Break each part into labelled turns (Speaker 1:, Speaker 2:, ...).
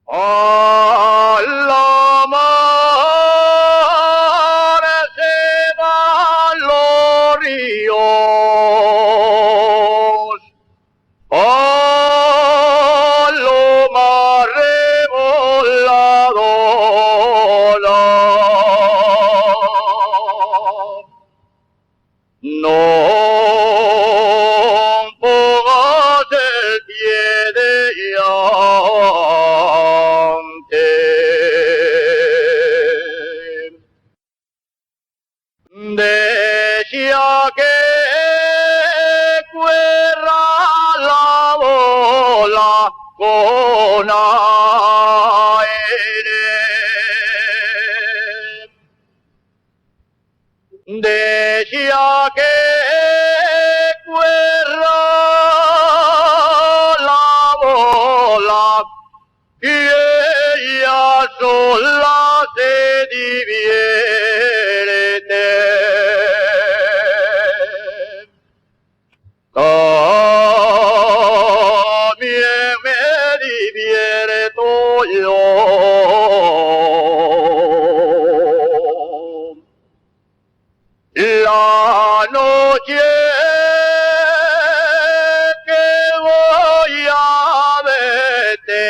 Speaker 1: A la mar se van los ríos, a lo mar revoladora. No pongas el pie de llante, decía que cuerra la bola con aire. Decía que cuerra la bola y ella sola se divierte. También me divierto yo. La noche que voy a verte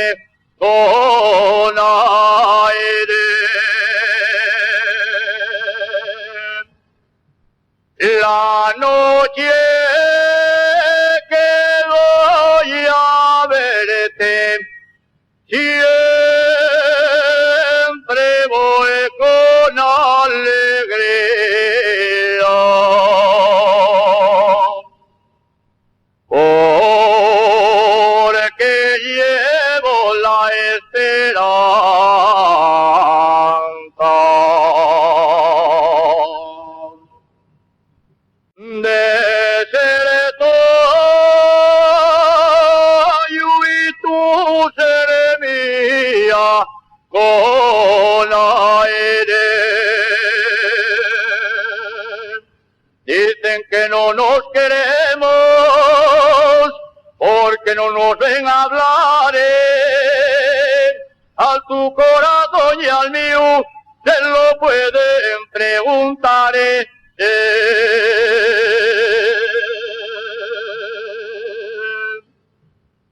Speaker 1: con aire, la noche que voy a verte, siempre voy con alegría. Porque llevo la esperanza de ser tuyo y tú ser mía con aire. Dicen que no nos queremos porque no nos ven hablar. A tu corazón y al mío se lo pueden preguntar.